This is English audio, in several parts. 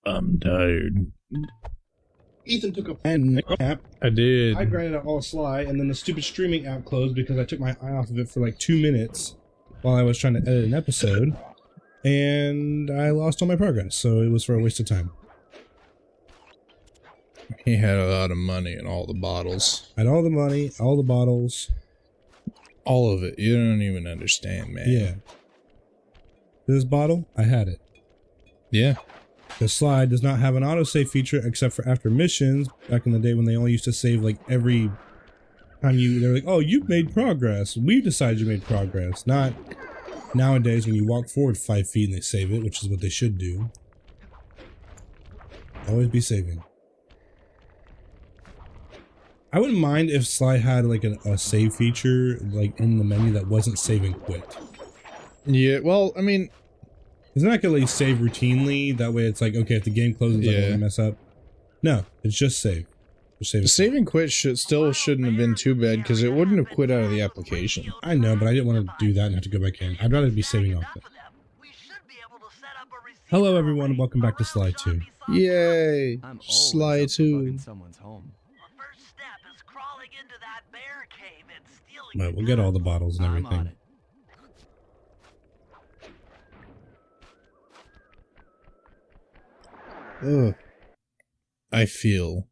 I'm tired. Ethan took a nap. I did. I grinded out all Sly, and then the stupid streaming app closed because I took my eye off of it for like 2 minutes while I was trying to edit an episode, and I lost all my progress, so it was for a waste of time. He had a lot of money and all the bottles. I had all the money, all the bottles. All of it. You don't even understand, man. Yeah. This bottle, I had it. Yeah. The Sly does not have an autosave feature except for after missions. Back in the day when they only used to save like every time they're like, oh, you've made progress. We've decided you made progress. Not nowadays when you walk forward 5 feet and they save it, which is what they should do. Always be saving. I wouldn't mind if Sly had like a save feature like in the menu that wasn't save and quit. Yeah, well, I mean, isn't that gonna like save routinely? That way it's like, okay, if the game closes, I don't want to mess up. No, it's just save. Just save. Save and quit shouldn't have been too bad because it wouldn't have quit out of the application. I know, but I didn't want to do that and have to go back in. I'd rather be saving off it. Hello, everyone. Welcome back to Sly 2. Yay! Sly 2. But we'll get all the bottles and everything. Ugh. I feel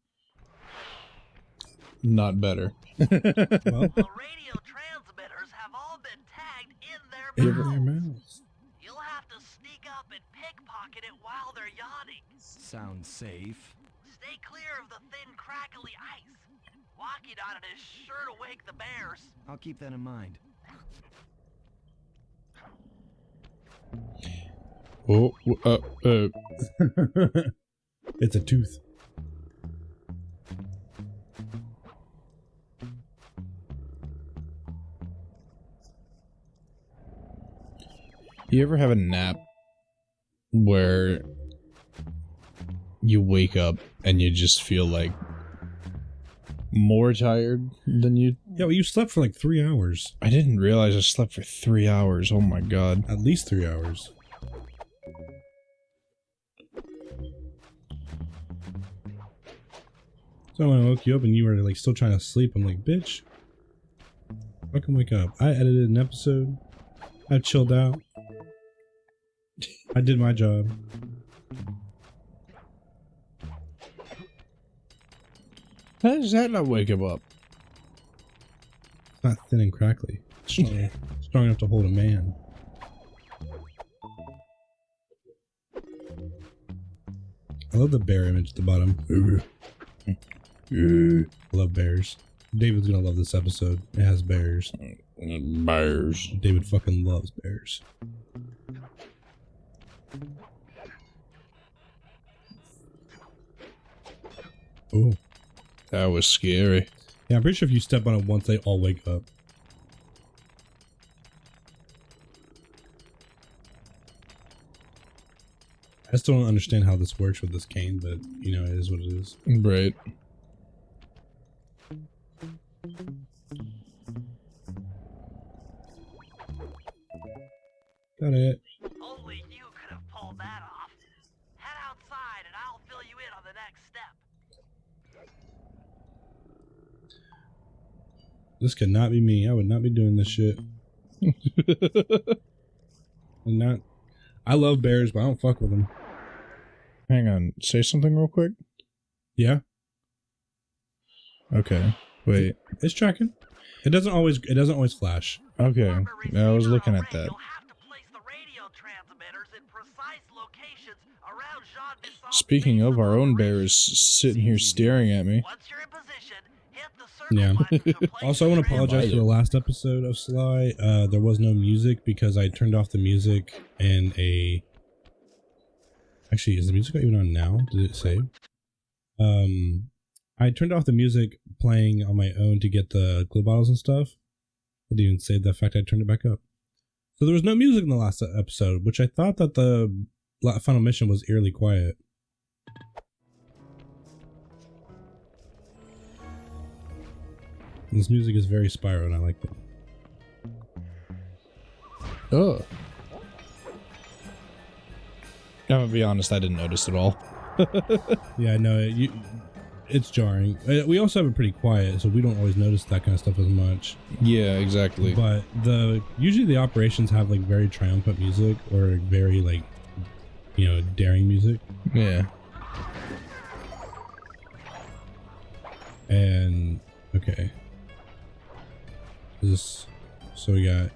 not better. Well, The radio transmitters have all been tagged in their mouths. You'll have to sneak up and pickpocket it while they're yawning. Sounds safe. Stay clear of the thin, crackly ice. Walking on it is sure to wake the bears. I'll keep that in mind. Oh, it's a tooth. You ever have a nap where you wake up and you just feel like more tired than you? Yeah, well, you slept for like 3 hours. I didn't realize I slept for 3 hours. Oh my god. At least 3 hours. So when I woke you up and you were like still trying to sleep, I'm like, bitch, fucking wake up. I edited an episode. I chilled out. I did my job. How does that not wake him up? It's not thin and crackly. It's strong enough to hold a man. I love the bear image at the bottom. I love bears. David's gonna love this episode. It has bears. Bears. David fucking loves bears. Oh. That was scary. Yeah, I'm pretty sure if you step on it once, they all wake up. I still don't understand how this works with this cane, but, you know, it is what it is. Right. Got it. Only you could have pulled that off. Head outside and I'll fill you in on the next step. This could not be me. I would not be doing this shit. I love bears, but I don't fuck with them. Hang on. Say something real quick. Yeah? Okay. Wait. It's tracking. It doesn't always flash. Okay. I was looking at that. You'll have to place the radio transmitters in precise locations around Jean-Vincent's Speaking base of, our own bear is operations. sitting here staring at me. Once you're in position, hit the circle Yeah. button to place Also, I want to the apologize for the last episode of Sly. There was no music because I turned off the music and Actually, is the music even on now? Did it save? I turned off the music playing on my own to get the glue bottles and stuff. I didn't even save the fact I turned it back up. So there was no music in the last episode, which I thought that the final mission was eerily quiet. And this music is very Spyro and I like it. Oh. I'm gonna be honest, I didn't notice at all. Yeah, no, it's jarring. We also have it pretty quiet, so we don't always notice that kind of stuff as much. Yeah, exactly. But usually the operations have like very triumphant music or very like, you know, daring music. Yeah. And okay, so we got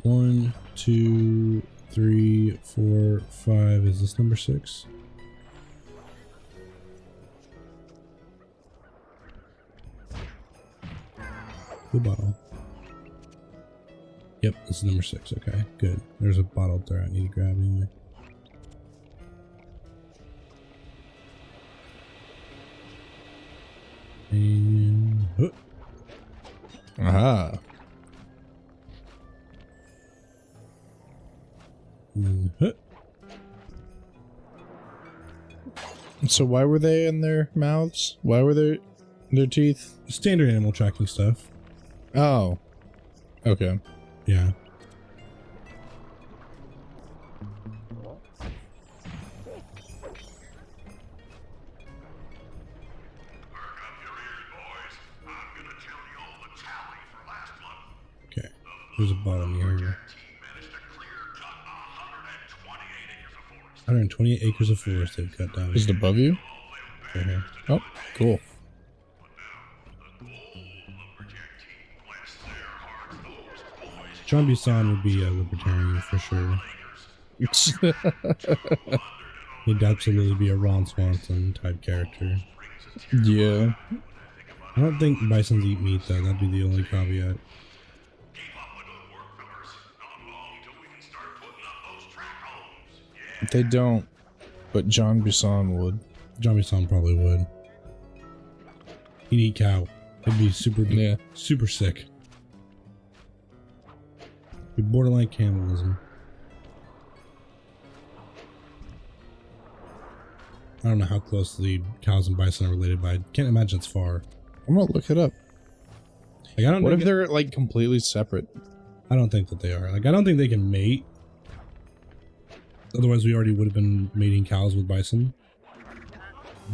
1, 2, 3, 4, 5. Is this number 6? The bottle. Yep, this is number 6. Okay, good. There's a bottle up there I need to grab anyway. And Aha. So why were they in their mouths? Why were their teeth? Standard animal tracking stuff. Oh. Okay. Yeah. Okay. There's a bottle near here. 128 acres of forest they've cut down. Is it above you? Right here. Oh, cool. John Busan would be a libertarian for sure. He'd absolutely be a Ron Swanson type character. Yeah. I don't think bisons eat meat though. That'd be the only caveat. They don't, but John Busan would. John Busan probably would. He'd eat cow. It'd be super sick. Be borderline cannibalism. I don't know how closely cows and bison are related, but I can't imagine it's far. I'm gonna look it up. Like, I don't. What if they're like completely separate? I don't think that they are. Like, I don't think they can mate. Otherwise, we already would have been mating cows with bison.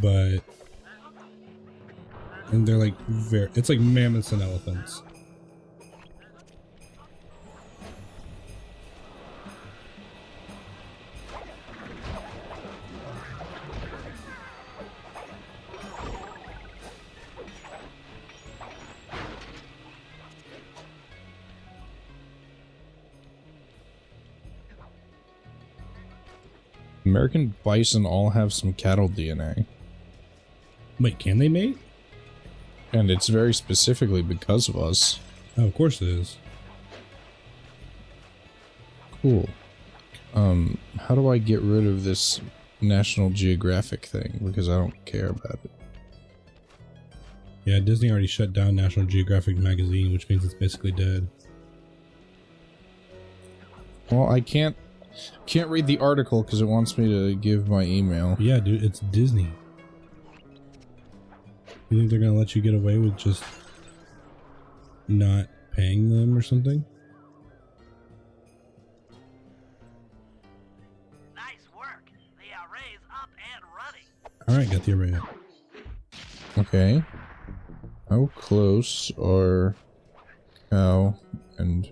But, and they're like it's like mammoths and elephants. American bison all have some cattle DNA. Wait, can they mate? And it's very specifically because of us. Oh, of course it is. Cool. How do I get rid of this National Geographic thing? Because I don't care about it. Yeah, Disney already shut down National Geographic magazine, which means it's basically dead. Well, I can't read the article because it wants me to give my email. Yeah, dude, it's Disney. You think they're gonna let you get away with just not paying them or something? Nice work. The array's up and running. Alright, got the array up. Okay. How close are cow and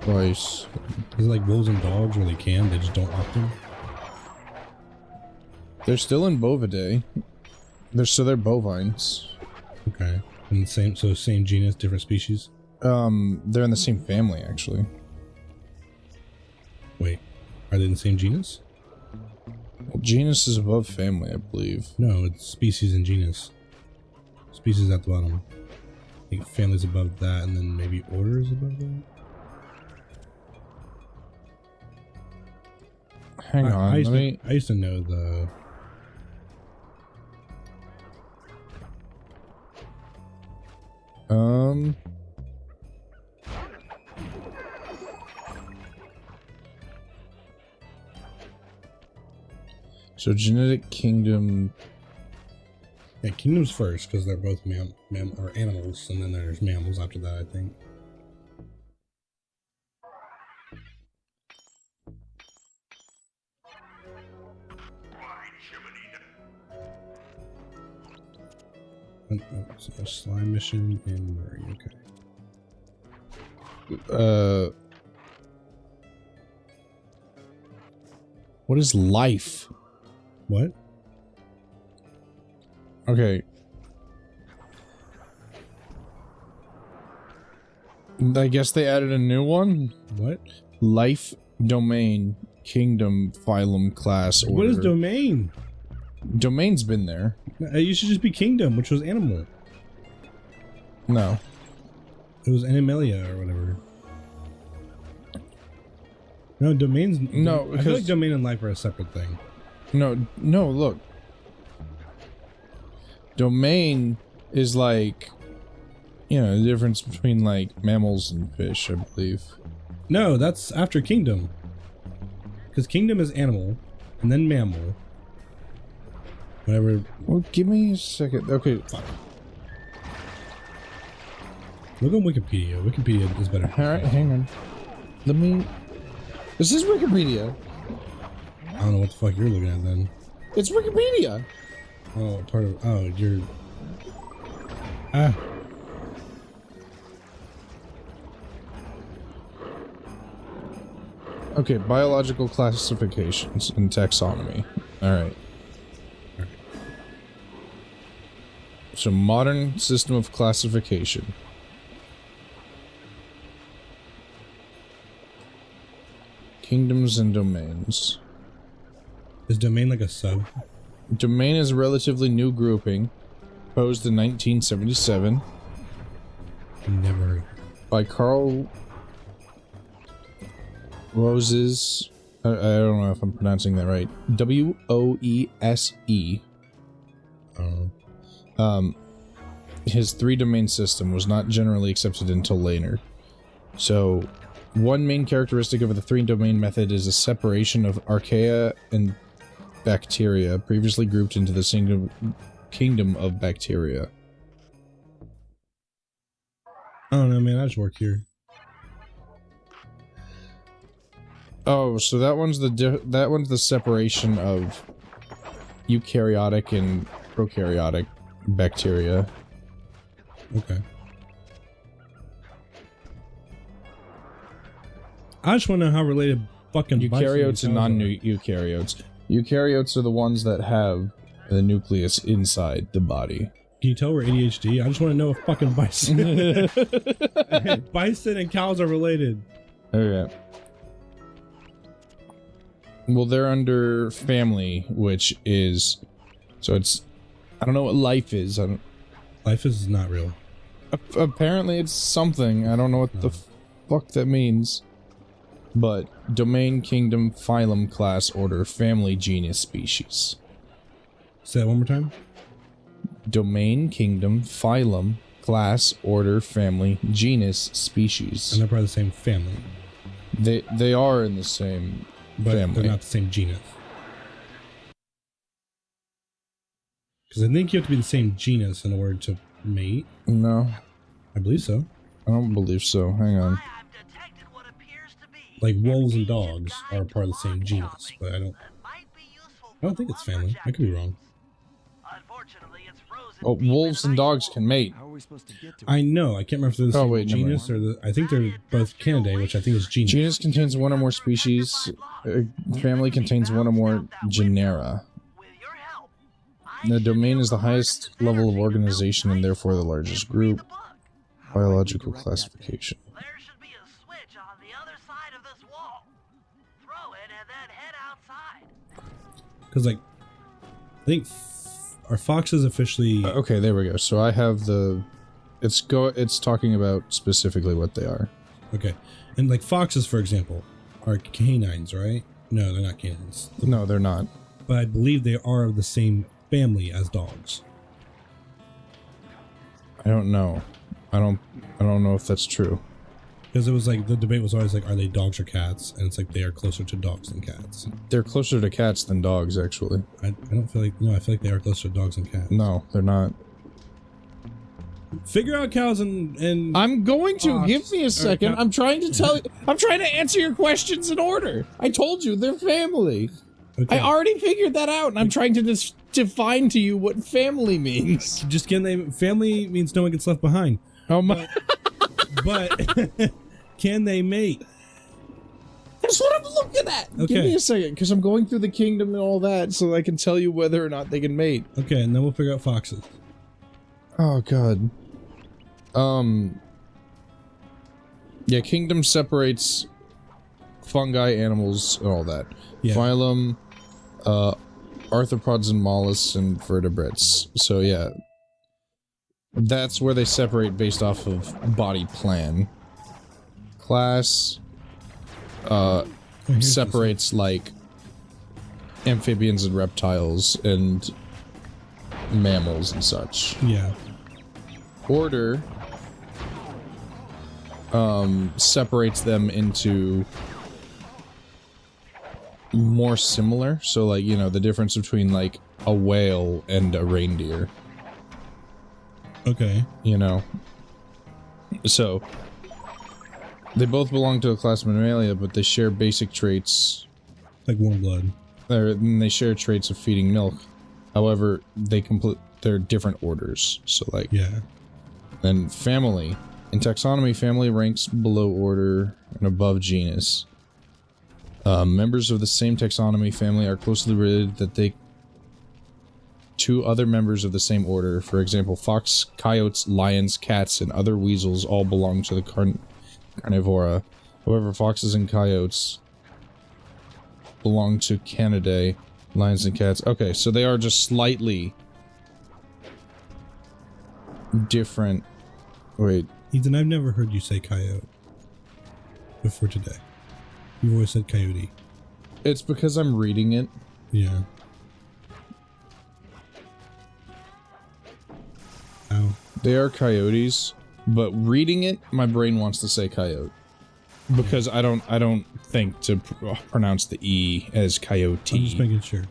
bison? Is it like wolves and dogs where they can, they just don't opt them? They're still in Bovidae. They're bovines. Okay. And same genus, different species? They're in the same family, actually. Wait, are they in the same genus? Well, genus is above family, I believe. No, it's species and genus. Species at the bottom. I think family's above that, and then maybe order is above that? Hang on, I used to know the... So genetic kingdom. Yeah, kingdoms first, because they're both or animals, and then there's mammals after that, I think. Right, human So a slime mission in Murray. Okay. What is life? What? Okay. I guess they added a new one. What? Life, domain, kingdom, phylum, class, order. What is domain? Domain's been there. You should just be kingdom, which was animal. No. It was Animalia or whatever. No, domains. No, I feel like domain and life are a separate thing. No, look. Domain is like, you know, the difference between like mammals and fish, I believe. No, that's after kingdom. Because kingdom is animal, and then mammal. Whatever. Well, give me a second. Okay, fine. Look on Wikipedia. Wikipedia is better. Alright, hang on. Let me... This is Wikipedia. I don't know what the fuck you're looking at then. It's Wikipedia. Oh, part of... Oh, you're... Ah. Okay, biological classifications and taxonomy. Alright. So, modern system of classification. Kingdoms and domains. Is domain like a sub? Domain is a relatively new grouping, proposed in 1977 Never. by Carl Roses. I don't know if I'm pronouncing that right. W-O-E-S-E. His three-domain system was not generally accepted until later. So, one main characteristic of the three-domain method is a separation of archaea and bacteria, previously grouped into the kingdom of bacteria. I don't know, man. I just work here. Oh, so that one's the separation of eukaryotic and prokaryotic bacteria. Okay. I just want to know how related fucking Eukaryotes and non-eukaryotes. Eukaryotes are the ones that have the nucleus inside the body. Can you tell we're ADHD? I just want to know if fucking bison... bison and cows are related. Okay. Well, they're under family, which is... So it's... I don't know what life is. Life is not real. Apparently it's something. I don't know what the fuck that means. But domain, kingdom, phylum, class, order, family, genus, species. Say that one more time. Domain, kingdom, phylum, class, order, family, genus, species. And they're part of the same family. They are in the same family. They're not the same genus. Because I think you have to be the same genus in order to mate. No. I believe so. I don't believe so. Hang on. Like wolves and dogs are part of the same genus, but I don't think it's family. I could be wrong. Oh, wolves and dogs can mate. How are we supposed to get to I know. I can't remember if they're the same wait, never genus or the. I think they're both Canidae, which I think is genus. Genus contains one or more species. Family contains one or more genera. The domain is the highest level of organization and therefore the largest group. Biological classification. There should be a switch on the other side of this wall. Throw it and then head outside. Because, like, I think are foxes officially... Okay, there we go. So I have the... It's talking about specifically what they are. Okay. And, like, foxes, for example, are canines, right? No, they're not canines. No, they're not. But I believe they are of the same family as dogs. I don't know. I don't know if that's true. Because it was like, the debate was always like, are they dogs or cats? And it's like, they are closer to dogs than cats. They're closer to cats than dogs, actually. I don't feel like, no, I feel like they are closer to dogs than cats. No, they're not. Figure out cows and I'm going to. Fox. Give me a second. I'm trying to tell you. I'm trying to answer your questions in order. I told you, they're family. Okay. I already figured that out, and I'm trying to just define to you what family means. Just can they? Family means no one gets left behind. Oh my! But can they mate? That's what I'm looking at. Okay. Give me a second, because I'm going through the kingdom and all that, so that I can tell you whether or not they can mate. Okay, and then we'll figure out foxes. Oh god. Yeah, kingdom separates fungi, animals, and all that. Yeah. Phylum, arthropods and mollusks and vertebrates. So yeah, that's where they separate based off of body plan. Class separates like amphibians and reptiles and mammals and such. Yeah. Order separates them into more similar, so like, you know, the difference between like a whale and a reindeer, Okay. you know. So they both belong to a class of Mammalia, but they share basic traits. Like warm blood. And they share traits of feeding milk. However, they're different orders. So like, Yeah. then family. In taxonomy, family ranks below order and above genus. Members of the same taxonomy family are closely related to other members of the same order. For example, fox, coyotes, lions, cats, and other weasels all belong to the carnivora. However, foxes and coyotes belong to Canidae, lions and cats. Okay, so they are just slightly different. Wait. Ethan, I've never heard you say coyote before today. You've always said coyote. It's because I'm reading it. Yeah. Ow. They are coyotes, but reading it, my brain wants to say coyote. Because I don't think to pronounce the E as coyote. I'm just making sure.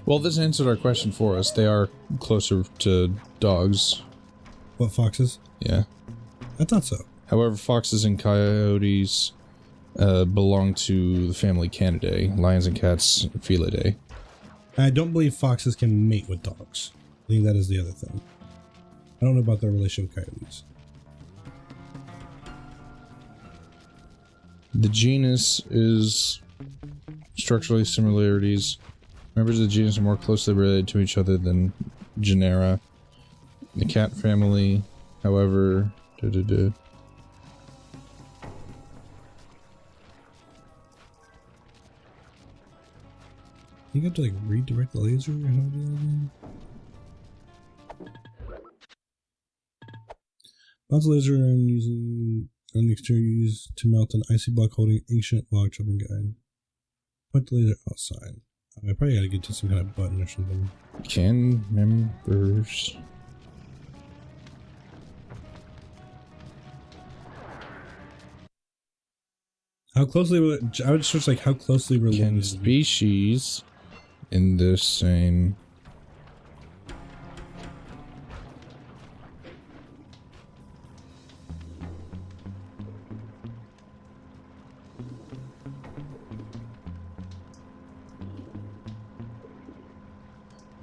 Well, this answered our question for us. They are closer to dogs. What, foxes? Yeah. I thought so. However, foxes and coyotes belong to the family Canidae. Lions and cats, Felidae. I don't believe foxes can mate with dogs. I think that is the other thing. I don't know about their relationship with coyotes. The genus is structurally similarities. Members of the genus are more closely related to each other than genera. The cat family, however, You have to like redirect the laser and how to do that again? Bounce the laser and using on the exterior used to melt an icy block holding ancient log chopping guide. Point the laser outside. I probably gotta get to some kind of button or something. Can members... How closely I would search like how closely related. Can species in the same...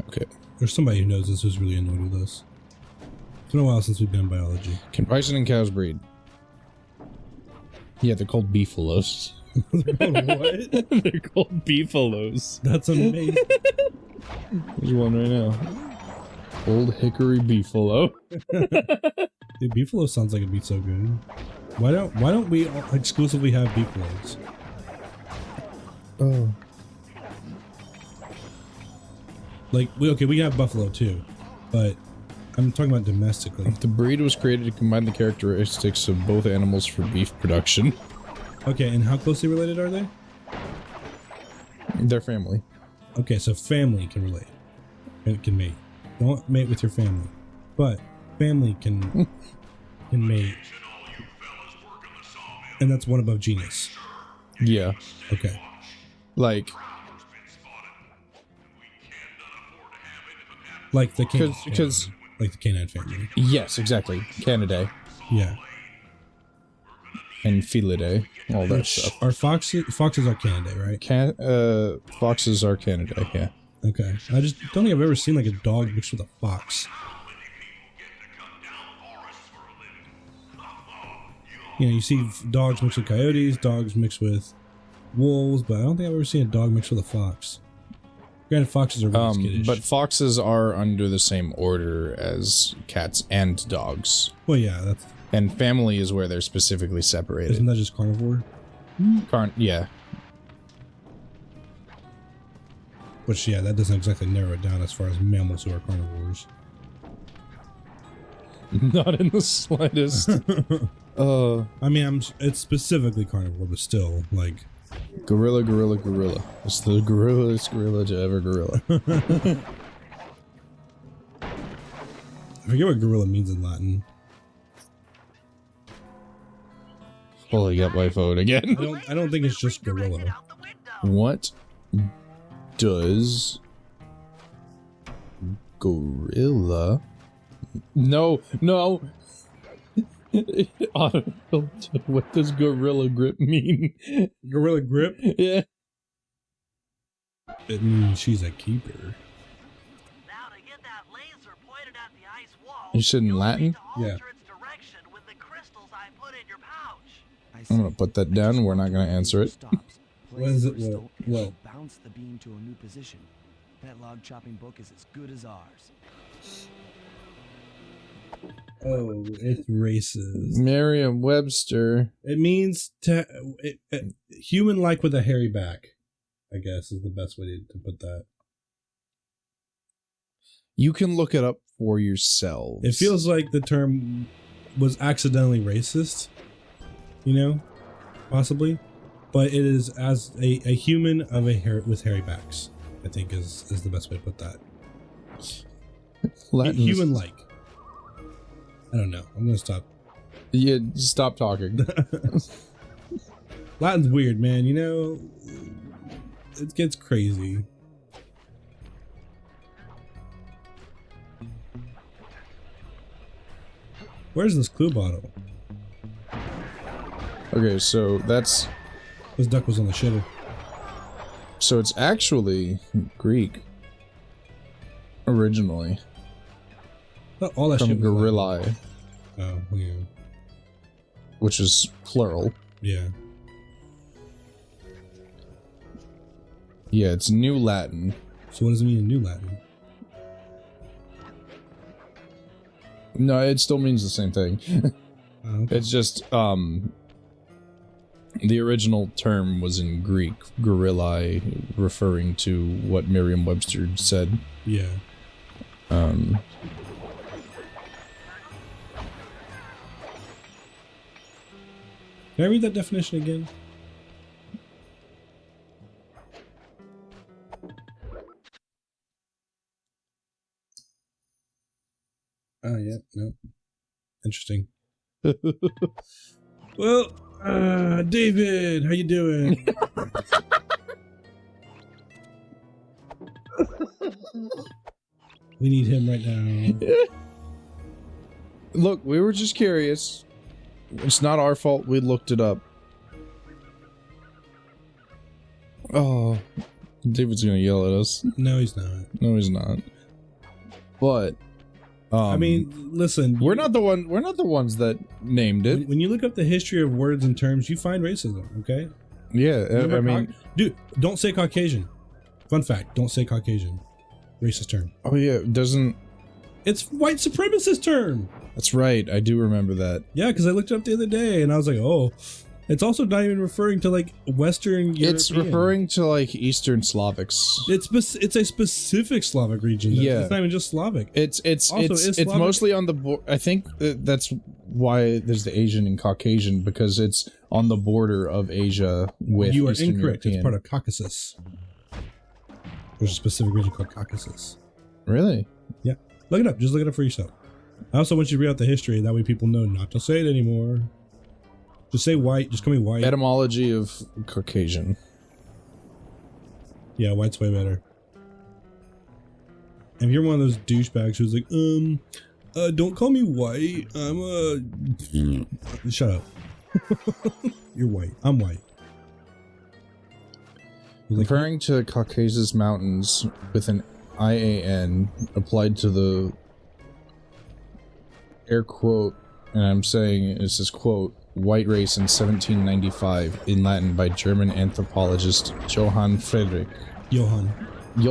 Okay. There's somebody who knows this who's really annoyed with us. It's been a while since we've been in biology. Can bison and cows breed? Yeah, they're called beefalos. They're called what? They're called beefalos. That's amazing. There's one right now. Old Hickory Beefalo. Dude, beefalo sounds like it'd be so good. Why don't we exclusively have beefalos? Oh. Like we have buffalo too, but I'm talking about domestically. The breed was created to combine the characteristics of both animals for beef production. Okay, and how closely related are they? Their family. Okay, so family can relate. It can mate. Don't mate with your family, but family can mate, and that's one above genus. Yeah. Okay. Like the king. because Like the canine family. Yes, exactly. Canidae Yeah. and Felidae, all that stuff. Are foxes are Canidae, right? Foxes are Canidae, yeah. Okay. I just don't think I've ever seen like a dog mixed with a fox. You know, you see dogs mixed with coyotes, dogs mixed with wolves, but I don't think I've ever seen a dog mixed with a fox. Granted, foxes are really skittish. But foxes are under the same order as cats and dogs. Well, yeah, that's... And family is where they're specifically separated. Isn't that just carnivore? Yeah. Which, yeah, that doesn't exactly narrow it down as far as mammals who are carnivores. Not in the slightest. I mean, it's specifically carnivore, but still, like... Gorilla. It's the gorillest gorilla to ever gorilla. I forget what gorilla means in Latin. Pulling up my phone again. I don't think it's just gorilla. What does gorilla... No. What does gorilla grip mean? Gorilla grip? Yeah. It means she's a keeper. Now to get that laser pointed at the ice wall, You said in you'll Latin? need to alter Yeah. its direction with the crystals I put in your pouch. I I'm see. gonna put that down. We're not gonna answer it. Stops. What is it? Crystal, Well- it'll bounce the beam to a new position. That log chopping book is as good as ours. Oh, it's racist. Merriam-Webster. It means human-like with a hairy back, I guess is the best way to put that. You can look it up for yourselves. It feels like the term was accidentally racist, you know, possibly, but it is as a human of with hairy backs, I think is the best way to put that. Latin's- Human-like. I don't know. I'm gonna stop. Yeah, stop talking. Latin's weird, man. You know, it gets crazy. Where's this clue bottle? Okay, so that's... This duck was on the shitter. So it's actually Greek. Originally. All that From shit was Latin. gorillae, Oh, yeah. which is plural. Yeah. Yeah, it's New Latin. So what does it mean in New Latin? No, it still means the same thing. Oh, okay. It's just, the original term was in Greek, gorillae, referring to what Merriam-Webster said. Yeah. Can I read that definition again? Oh, yeah, no. Interesting. Well, David, how you doing? We need him right now. Look, we were just curious. It's not our fault we looked it up. Oh, David's gonna yell at us. No, he's not. No, he's not. But, I mean, listen. we're not the ones that named it. When you look up the history of words and terms, you find racism, okay? Yeah, Remember I mean, dude, don't say Caucasian. Fun fact, don't say Caucasian. Racist term. oh yeah, doesn't... It's white supremacist term. That's right, I do remember that. Yeah, because I looked it up the other day and I was like, oh, it's also not even referring to like Western European. It's referring to like Eastern Slavics. It's a specific Slavic region. Yeah. It's not even just Slavic. It's Also, is Slavic- mostly on the I think that's why there's the Asian and Caucasian, because it's on the border of Asia with You are Eastern incorrect. European. It's part of Caucasus. There's a specific region called Caucasus. Really? Yeah. Look it up. Just look it up for yourself. I also want you to read out the history. That way people know not to say it anymore. Just say white. Just call me white. Etymology of Caucasian. Yeah, white's way better. if you're one of those douchebags who's like, don't call me white. Shut up. You're white. I'm white. Like, Referring to Caucasus Mountains with an IAN applied to the air quote, and I'm saying it says quote, white race in 1795 in Latin by German anthropologist Johann Friedrich. Johann. I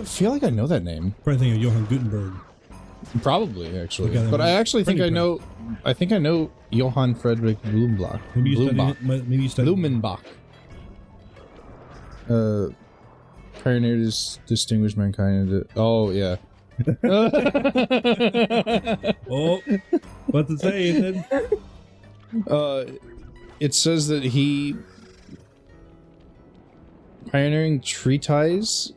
feel like I know that name. Probably think of Johann Gutenberg. Probably, actually. But I actually think I know Johann Friedrich Blumenbach. Maybe you studied Blumenbach. Pioneer distinguished mankind. Oh, yeah. Oh, what to say, Ethan? It says that he pioneering treatise.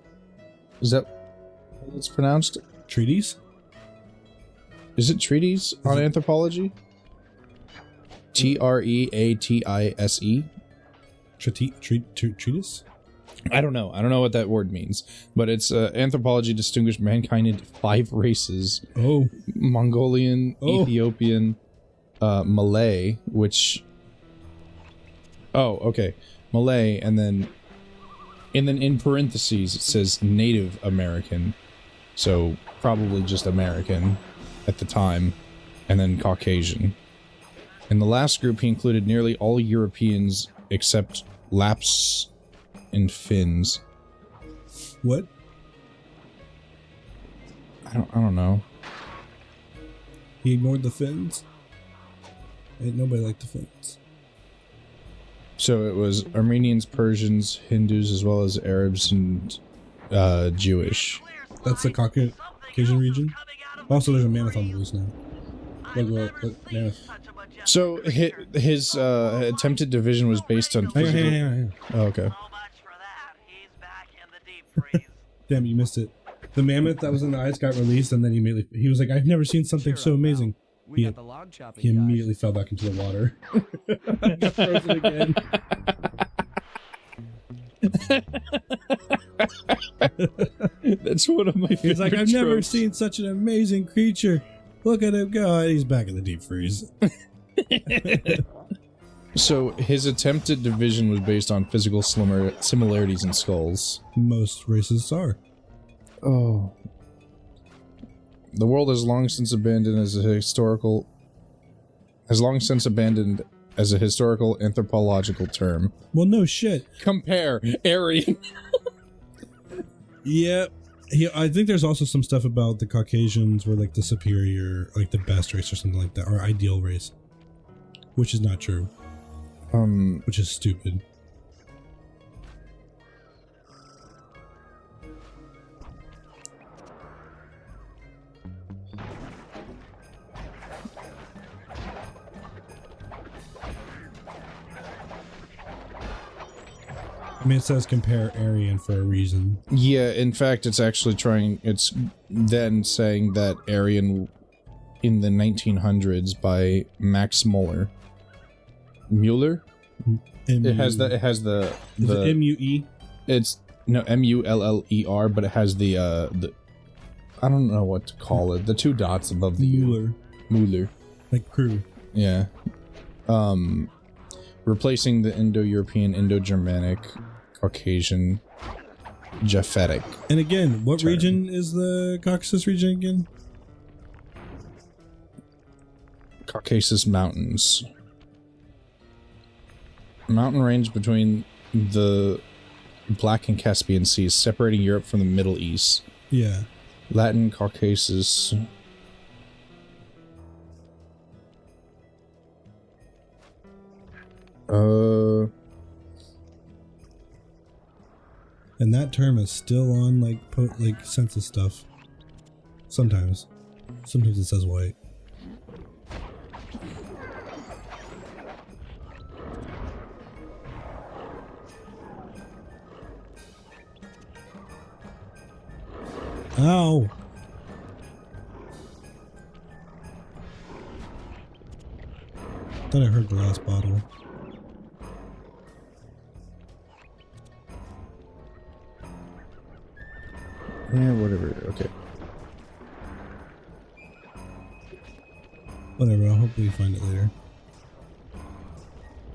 Is that how it's pronounced? Treatise? Is it treatise on anthropology? Treatise. Treatise? I don't know. I don't know what that word means, but it's anthropology distinguished mankind into 5 races. Oh, Mongolian, Ethiopian, Malay, which. Oh, okay, Malay, and then in parentheses it says Native American, so probably just American at the time, and then Caucasian. In the last group, he included nearly all Europeans except Lapps and Finns. What? I don't know. He ignored the Finns? Ain't nobody liked the Finns. So it was Armenians, Persians, Hindus, as well as Arabs and Jewish. That's the Caucasian region? Also, there's a mammoth on the loose now. Look, mammoth. So his attempted division was based on physical... Hang on. Oh, okay. Damn, you missed it. The mammoth that was in the ice got released, and then he was like, I've never seen something so amazing. We got the log chopping. He immediately fell back into the water. Got frozen again. That's one of my favorite He's like, I've never tropes. seen such an amazing creature. Look at him go. He's back in the deep freeze. So his attempted division was based on physical similarities in skulls. Most races are. Oh. The world has long since abandoned as a historical anthropological term. Well, no shit. Compare Aryan. Yeah. I think there's also some stuff about the Caucasians were like the superior, like the best race or something like that, or ideal race. Which is not true. Which is stupid. I mean, it says compare Aryan for a reason. Yeah, in fact, it's then saying that Aryan in the 1900s by Max Muller. Mueller? It has the Is it M-U-E? It's no M-U-L-L-E-R, but it has the I don't know what to call it. The 2 dots above the Mueller. Mueller. Like crew. Yeah. Replacing the Indo-European, Indo-Germanic, Caucasian, Japhetic. And again, what term. region is the Caucasus region again? Caucasus Mountains. Mountain range between the Black and Caspian Seas, separating Europe from the Middle East. Yeah. Latin Caucasus. And that term is still on like census stuff. Sometimes it says white. Ow! Thought I heard the last bottle. Yeah, whatever. Okay. Whatever, I'll hopefully find it later.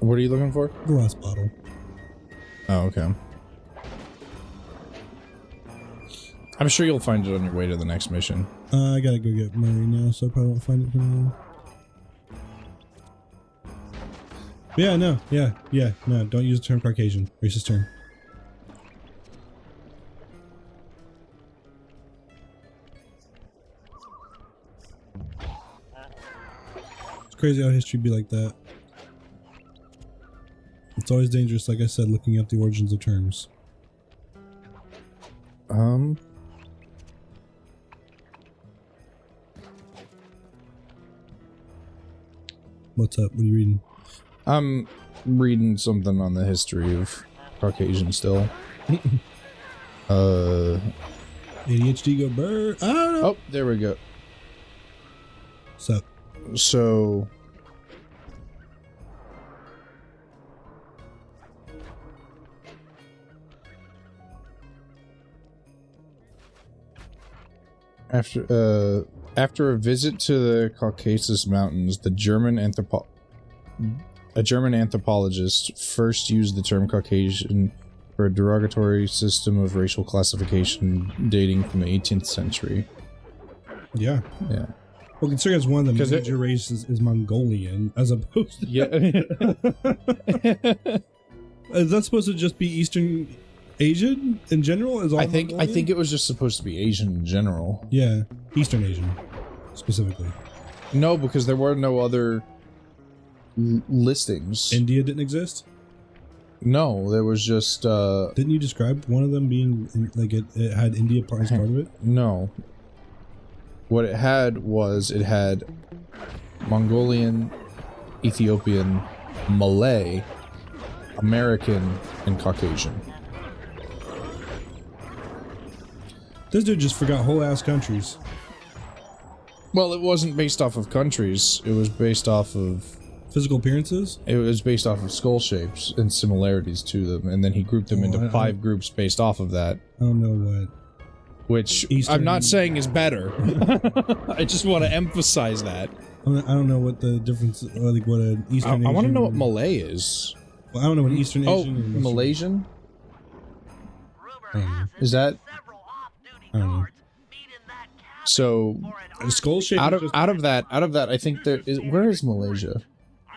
What are you looking for? The last bottle. Oh, okay. I'm sure you'll find it on your way to the next mission. I gotta go get Murray now, so I probably won't find it for now. Yeah, no, no, don't use the term Caucasian. Racist term. It's crazy how history be like that. It's always dangerous, like I said, looking up the origins of terms. What's up? What are you reading? I'm reading something on the history of Caucasian still. ADHD go bird. I don't know. Oh, there we go. What's up? So after a visit to the Caucasus Mountains, a German anthropologist first used the term Caucasian for a derogatory system of racial classification dating from the 18th century. Yeah. Yeah. Well, considering as one of the major races is Mongolian, as opposed to... Yeah. Is that supposed to just be Eastern Asian in general? Is all I think Mongolian? it was just supposed to be Asian in general. Yeah, Eastern Asian, specifically. No, because there were no other listings. India didn't exist? No, there was just Didn't you describe one of them being, like, it had India as part of it? no. What it had was, it had Mongolian, Ethiopian, Malay, American, and Caucasian. This dude just forgot whole ass countries. Well, it wasn't based off of countries. It was based off of... Physical appearances? It was based off of skull shapes and similarities to them, and then he grouped them into 5 groups based off of that. I don't know what. Which Eastern... I'm not saying is better. I just want to emphasize that. I don't know what the difference, like what an Eastern Asian... I want to know what Malay is. Well, I don't know what Eastern Asian and Western... Malaysian? Rumor has it Is that... several off-duty I don't know. guards meet in that cabin So, for an skull shape out is of just that, I think there is... Where is Malaysia?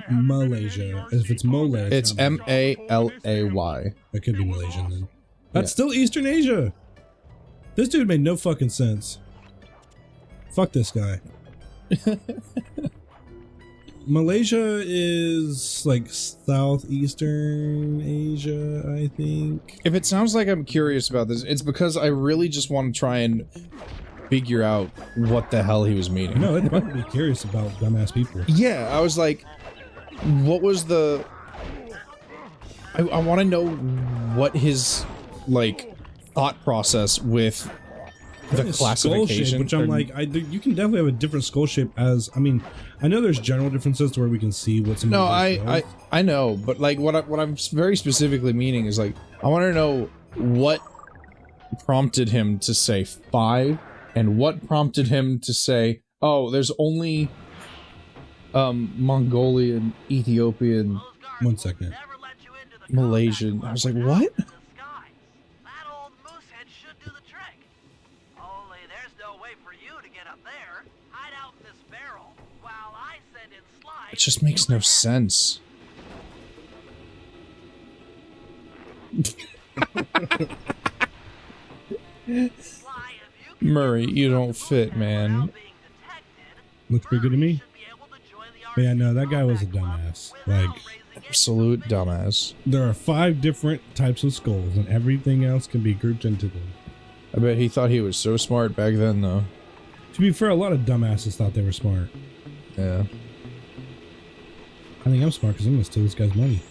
Malaysia. If it's Malay, It's not Malaysia. M-A-L-A-Y. It could be Malaysian then. That's still Eastern Asia. This dude made no fucking sense. Fuck this guy. Malaysia is like southeastern Asia, I think. If it sounds like I'm curious about this, it's because I really just want to try and figure out what the hell he was meaning. No, I'd probably be curious about dumbass people. Yeah, I was like, what was the... I want to know what his, like, thought process with the Skull shape, classification. which I'm like, you can definitely have a different skull shape as, I mean, I know there's general differences to where we can see what's in No, the I know, but like what I'm very specifically meaning is like, I want to know what prompted him to say 5 and what prompted him to say, oh, there's only Mongolian, Ethiopian, 1 second. never let you into the Malaysian. I was like, what? disguise. That old moosehead should do the trick. Only there's no way for you to get up there. Hide out in this barrel while I send in Sly. It just makes no sense. Sly, if you Murray, you don't fit, man. being detected, Looks pretty good to me. be able to join the But yeah, no, that guy was a dumbass. Like, Absolute dumbass. there are 5 different types of skulls, and everything else can be grouped into them. I bet he thought he was so smart back then, though. To be fair, a lot of dumbasses thought they were smart. Yeah. I think I'm smart because I'm gonna steal this guy's money.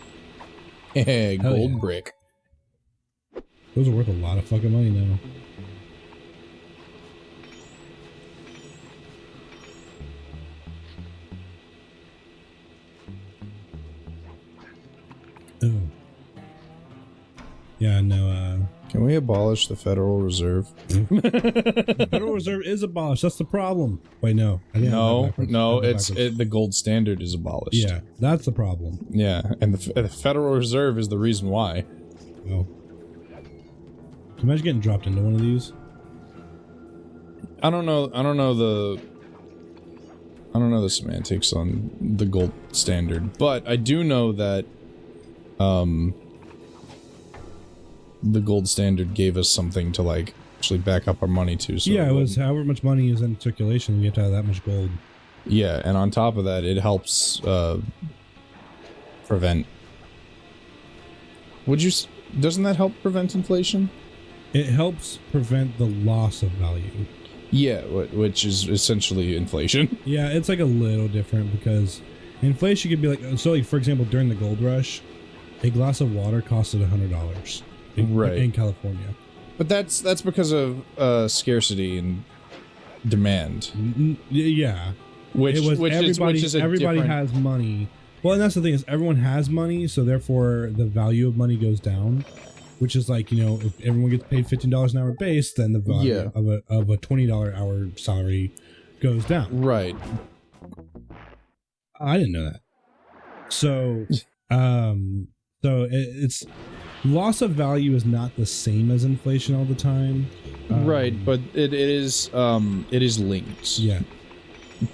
Hey, Hell gold yeah. brick. Those are worth a lot of fucking money now. Oh. Yeah, no, Can we abolish the Federal Reserve? the Federal Reserve is abolished. That's the problem. Wait, no. I think No, backwards. no, I went backwards. the gold standard is abolished. Yeah, that's the problem. Yeah, and the Federal Reserve is the reason why. Oh. Can you imagine getting dropped into one of these? I don't know the semantics on the gold standard, but I do know that the gold standard gave us something to like actually back up our money to. So Yeah, it was however much money is in circulation, you have to have that much gold. Yeah, and on top of that, it helps prevent. Doesn't that help prevent inflation? It helps prevent the loss of value. Yeah, which is essentially inflation. Yeah, it's like a little different because inflation could be like, so like for example, during the gold rush, a glass of water costed $100 in California. But that's because of scarcity and demand. Yeah, Which everybody has money. Well, and that's the thing is everyone has money, so therefore the value of money goes down. Which is like, you know, if everyone gets paid $15 an hour base, then the value of a $20 hour salary goes down. Right. I didn't know that. So, it's loss of value is not the same as inflation all the time. Right, but it is linked. Yeah.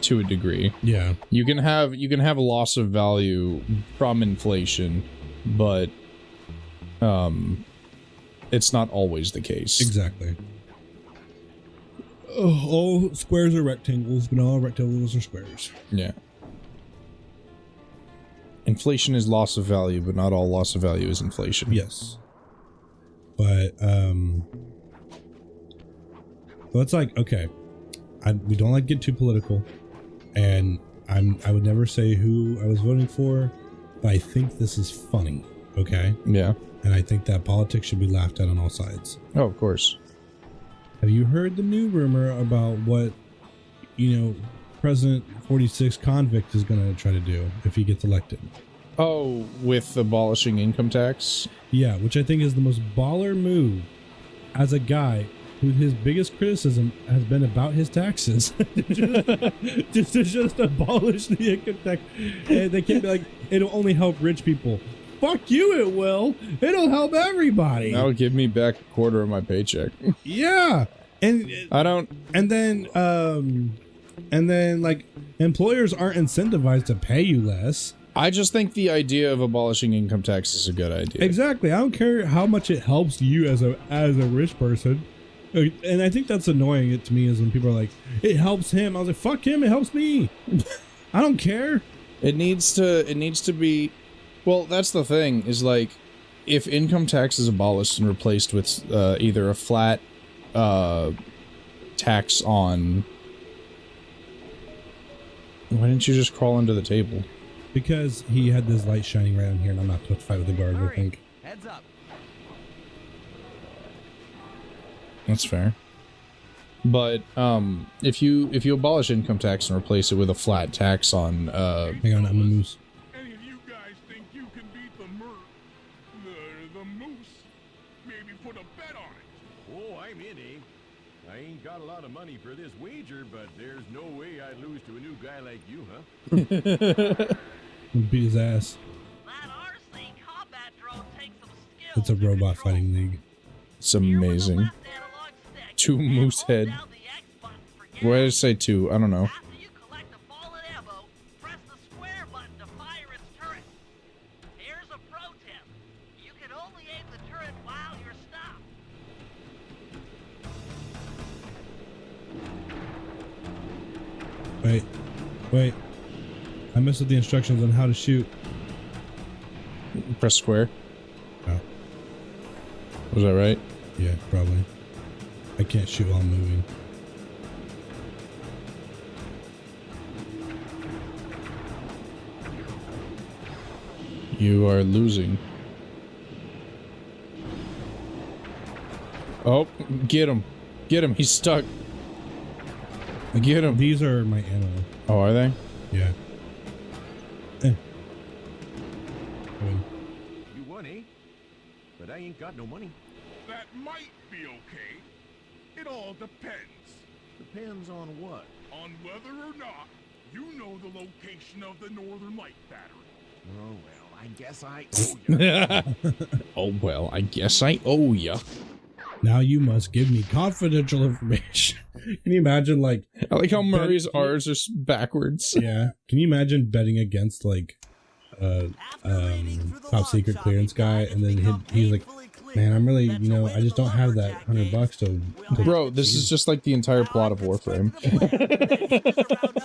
To a degree. Yeah. You can have a loss of value from inflation, but it's not always the case. Exactly. All squares are rectangles, but not all rectangles are squares. Yeah. Inflation is loss of value, but not all loss of value is inflation. Yes. But so it's like, okay, we don't like to get too political, and I would never say who I was voting for, but I think this is funny. Okay. Yeah. And I think that politics should be laughed at on all sides. Oh, of course. Have you heard the new rumor about what, you know, President 46 convict is going to try to do if he gets elected? Oh, with abolishing income tax? Yeah, which I think is the most baller move as a guy who his biggest criticism has been about his taxes. just abolish the income tax. And they can't be like, it'll only help rich people. Fuck you, it will. It'll help everybody. That'll give me back a quarter of my paycheck. Yeah. And I don't. And then like employers aren't incentivized to pay you less. I just think the idea of abolishing income tax is a good idea. Exactly. I don't care how much it helps you as a rich person. And I think that's annoying to me is when people are like, it helps him. I was like, fuck him, it helps me. I don't care. It needs to be. Well, that's the thing, is like, if income tax is abolished and replaced with either a flat tax on... Why didn't you just crawl under the table? Because he had this light shining right on here and I'm not supposed to fight with the guards, I think. Heads up. That's fair. But if you abolish income tax and replace it with a flat tax on... Hang on, I'm a moose. I ain't got a lot of money for this wager, but there's no way I'd lose to a new guy like you, huh? Beat his ass. That RC combat drone takes some skill. It's a to robot control. fighting league. It's amazing. Two moose head. Why did I say two? I don't know. After you collect the ball and ammo, press the square button to fire its turret. Here's a pro tip. You can only aim the turret while you're stopped. Wait. I messed with the instructions on how to shoot. Press square. Oh. Was that right? Yeah, probably. I can't shoot while I'm moving. You are losing. Oh, get him. Get him. He's stuck. Get him. These are my ammo. Oh, are they? Yeah. You won, eh? but I ain't got no money. That might be okay. It all depends. Depends on what? On whether or not you know the location of the Northern Light Battery. Oh, well, I guess I owe you. Oh, well, I guess I owe ya. Now you must give me confidential information. Can you imagine, like... I like how Murray's R's are backwards. Yeah. Can you imagine betting against, like, top secret clearance guy, and then he's like, man, I'm really, you know, I just don't have that $100 to... Bro, this is just like the entire plot of Warframe.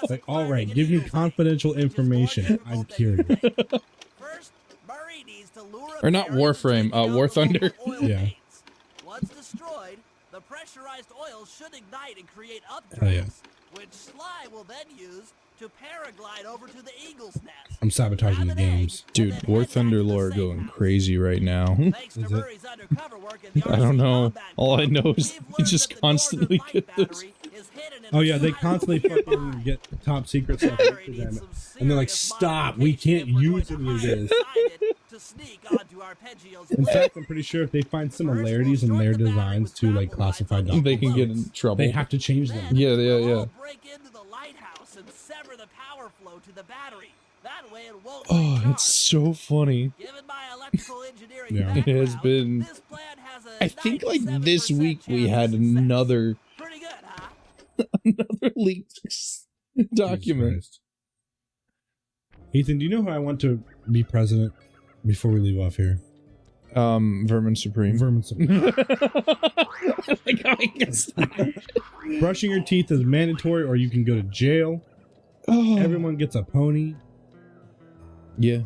Like, all right, give me confidential information. I'm curious. Or not Warframe, War Thunder. Yeah. Once destroyed, the pressurized oil should ignite and create updrafts, Oh, yeah. which Sly will then use to paraglide over to the Eagle's Nest. I'm sabotaging the games. Dude, War Thunder lore going crazy right now. Thanks to Is it? Murray's undercover work in the I don't RC know. combat All I group, know is we've they learned just that the constantly Northern get Light this. Battery is hidden in Oh a yeah, they silent constantly fucking get top secret stuff Battery to needs them. some And they're like, serious stop, we can't modification if we're use going any of to this. hide inside it to sneak onto Arpeggio's In web. fact, I'm pretty sure if they find similarities in their designs to like classified documents, They can get in trouble. they have to change them. Yeah, yeah, We'll yeah. all break into the lighthouse and sever the power flow to the battery. That way it won't Oh, recharge. it's so funny. Given my electrical engineering Yeah. background, It has been- this plan has a I think like 97% this week we chance had of success. another Pretty good, huh? leaked Jesus document. Christ. Ethan, do you know who I want to be president before we leave off here? Vermin Supreme. Vermin Supreme. I like how he gets that. Brushing your teeth is mandatory, or you can go to jail. Oh. Everyone gets a pony. Yeah.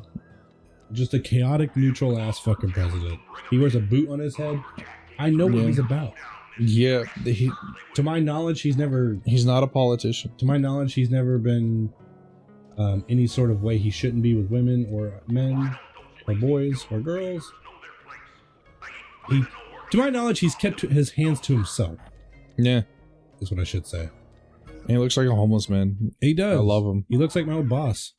Just a chaotic, neutral ass fucking president. He wears a boot on his head. I know what Yeah. he's about. Yeah. To my knowledge, he's never. He's not a politician. To my knowledge, he's never been any sort of way he shouldn't be with women or men or boys or girls. To my knowledge, he's kept his hands to himself. Yeah. Is what I should say. And he looks like a homeless man. He does. I love him. He looks like my old boss.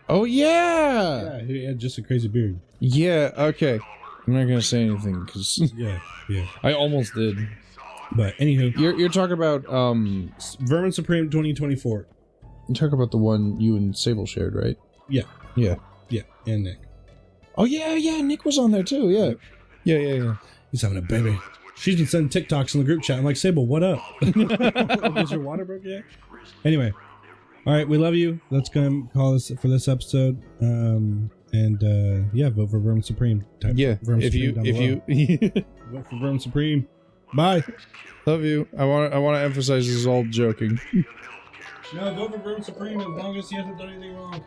Oh, yeah. Yeah, he had just a crazy beard. Yeah, okay. I'm not going to say anything because Yeah, yeah. I almost did. But anywho, You're talking about, Vermin Supreme 2024. you're talking about the one you and Sable shared, right? Yeah, Yeah. yeah, and Nick. Oh, yeah. Nick was on there too. Yeah. Yeah. He's having a baby. She's been sending TikToks in the group chat. I'm like, Sable, what up? Is your water broke yet? Anyway, all right, we love you. That's gonna call us for this episode. Yeah, vote for Vermin Supreme. Type Yeah. Vermin If Supreme down you vote for Vermin Supreme. Bye. love you. I want to emphasize this is all joking. No, vote for Vermin Supreme as long as he hasn't done anything wrong.